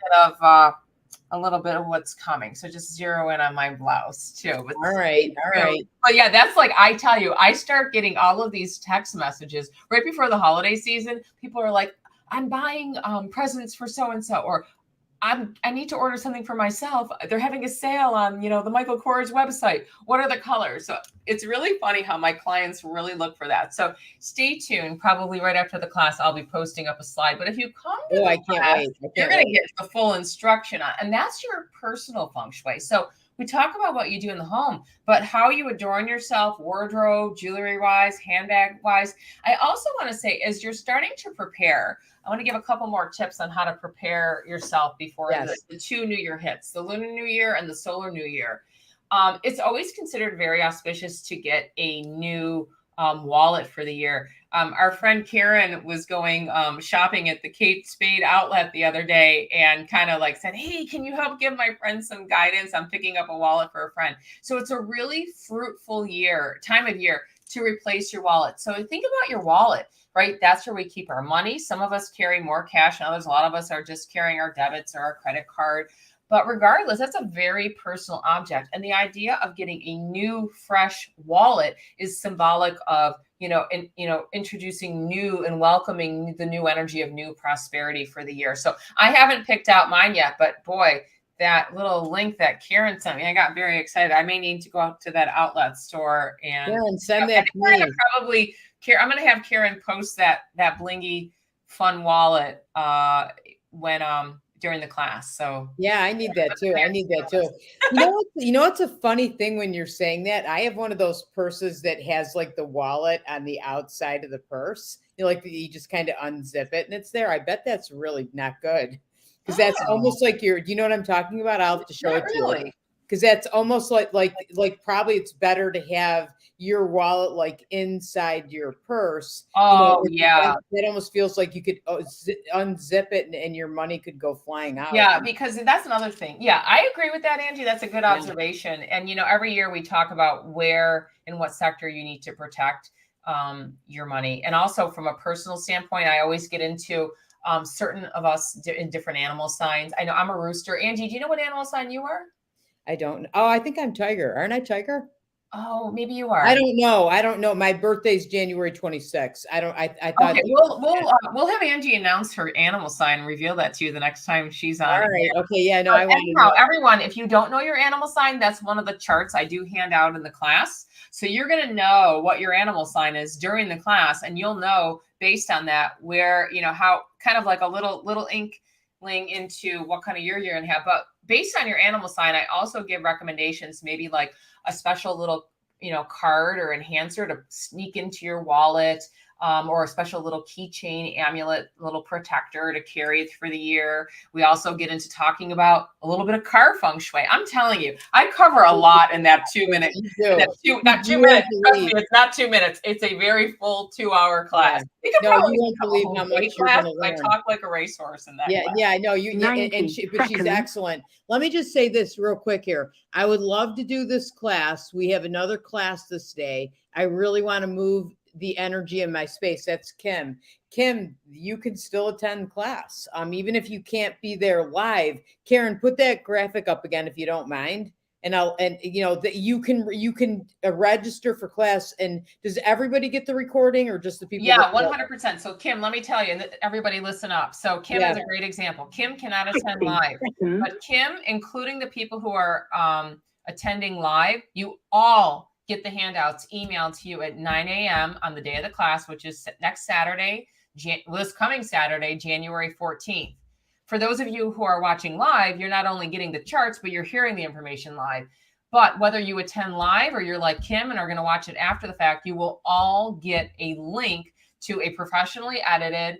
bit of what's coming. So just zero in on my blouse too. But, all right. But yeah, that's like, I tell you, I start getting all of these text messages right before the holiday season. People are like, I'm buying presents for so-and-so, or I need to order something for myself. They're having a sale on, the Michael Kors website. What are the colors? So it's really funny how my clients really look for that. So stay tuned. Probably right after the class, I'll be posting up a slide. But if you come to the class, you're going to get the full instruction on, and that's your personal feng shui. So we talk about what you do in the home, but how you adorn yourself, wardrobe, jewelry-wise, handbag-wise. I also want to say, as you're starting to prepare, I want to give a couple more tips on how to prepare yourself before the two New Year hits, the Lunar New Year and the Solar New Year. It's always considered very auspicious to get a new wallet for the year. Our friend Karen was going shopping at the Kate Spade outlet the other day and kind of like said, hey, can you help give my friend some guidance? I'm picking up a wallet for a friend. So it's a really fruitful time of year to replace your wallet. So think about your wallet, right? That's where we keep our money. Some of us carry more cash and others, a lot of us are just carrying our debits or our credit card. But regardless, that's a very personal object. And the idea of getting a new, fresh wallet is symbolic of, introducing new and welcoming the new energy of new prosperity for the year. So I haven't picked out mine yet, but boy, that little link that Karen sent me, I got very excited. I may need to go out to that outlet store and Karen, send that to me. I'm going to have Karen post that blingy fun wallet during the class. So yeah, I need that too. You know what's a funny thing when you're saying that? I have one of those purses that has like the wallet on the outside of the purse. You just kind of unzip it and it's there. I bet that's really not good. Because that's almost like do you know what I'm talking about? I'll have to show it to you. Because that's almost like probably it's better to have your wallet like inside your purse. Oh, that almost feels like you could unzip it and your money could go flying out. Yeah, because that's another thing. Yeah, I agree with that, Angie. That's a good observation. And every year we talk about where and what sector you need to protect your money. And also from a personal standpoint, I always get into certain of us in different animal signs. I know I'm a rooster. Angie, do you know what animal sign you are? I don't know. Oh, I think I'm tiger. Aren't I tiger? Oh, maybe you are. I don't know. My birthday's January 26th. I thought. Okay, we'll have Angie announce her animal sign and reveal that to you the next time she's on. All right. Okay. Yeah. No, But I want to anyhow, know. everyone, if you don't know your animal sign, that's one of the charts I do hand out in the class. So you're going to know what your animal sign is during the class, and you'll know based on that where, how kind of like a little inkling into what kind of year you're going to have. But based on your animal sign, I also give recommendations, maybe like a special little, card or enhancer to sneak into your wallet, or a special little keychain, amulet, little protector to carry it for the year. We also get into talking about a little bit of car feng shui. I'm telling you, I cover a lot in that 2 minute. Not 2 minutes. Trust me, it's not 2 minutes. It's a very full 2-hour class. Yeah. You No, you won't believe how much you're going to I learn. talk like a racehorse in that. Yeah, class. yeah, I know you. But she's seconds. excellent. Let me just say this real quick here. I would love to do this class. We have another class this day. I really want to move the energy in my space. That's Kim. Kim, you can still attend class. Even if you can't be there live. Karen, put that graphic up again if you don't mind. And that you can register for class. And does everybody get the recording or just the people? Yeah, 100%. So Kim, let me tell you, and everybody listen up. So Kim Yeah. is a great example. Kim cannot attend live, but Kim, including the people who are attending live, you all get the handouts emailed to you at 9 a.m. on the day of the class, which is next Saturday, this coming Saturday, January 14th. For those of you who are watching live, you're not only getting the charts, but you're hearing the information live. But whether you attend live or you're like Kim and are going to watch it after the fact, you will all get a link to a professionally edited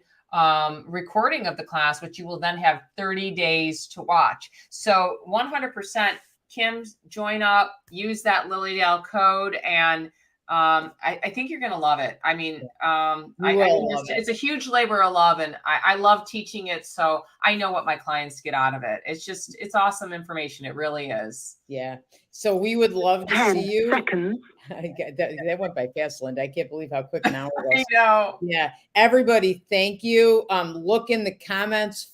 recording of the class, which you will then have 30 days to watch. So 100%, Kim, join up, use that Lily Dale code, and I think you're going to love it. I mean, it's a huge labor of love, and I love teaching it. So I know what my clients get out of it. It's awesome information. It really is. Yeah. So we would love to 10 see you. seconds. That went by fast, Linda. I can't believe how quick an hour was. I know. Yeah. Everybody, thank you. Look in the comments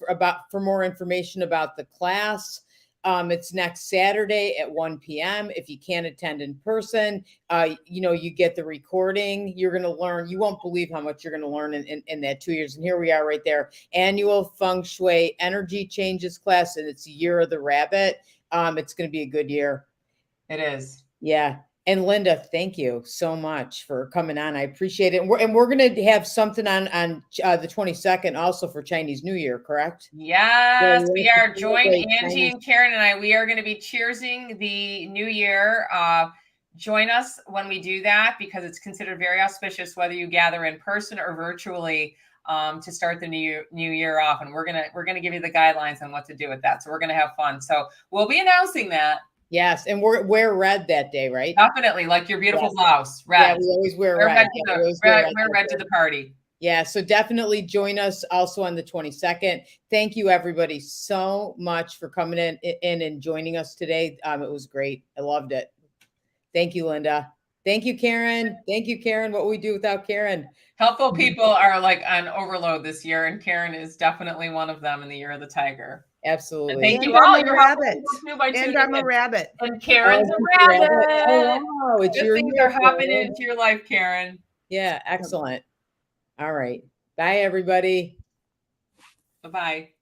for more information about the class. It's next Saturday at 1 p.m. If you can't attend in person, you get the recording. You're going to learn. You won't believe how much you're going to learn in that 2 years. And here we are right there. Annual Feng Shui Energy Changes class, and it's Year of the Rabbit. It's going to be a good year. It is. Yeah. And Linda, thank you so much for coming on. I appreciate it. And we're going to have something on the 22nd also for Chinese New Year, correct? Yes, we are joined. Angie Chinese. and Karen and I, we are going to be cheersing the new year. Join us when we do that, because it's considered very auspicious whether you gather in person or virtually to start the new year off. And we're gonna give you the guidelines on what to do with that. So we're gonna have fun. So we'll be announcing that. Yes, and wear red that day, right? Definitely, like your beautiful blouse, red. Yeah, we always wear red. Wear red to the party. Yeah, so definitely join us also on the 22nd. Thank you, everybody, so much for coming in and joining us today. It was great. I loved it. Thank you, Linda. Thank you, Karen. Thank you, Karen. What would we do without Karen? Helpful people are like on overload this year, and Karen is definitely one of them in the Year of the Tiger. Absolutely. And thank you I'm all. a rabbit. And I'm a rabbit. And Karen's a rabbit. Oh, wow. It's Good your things year, are hopping Karen. into your life, Karen. Yeah, excellent. All right. Bye, everybody. Bye-bye.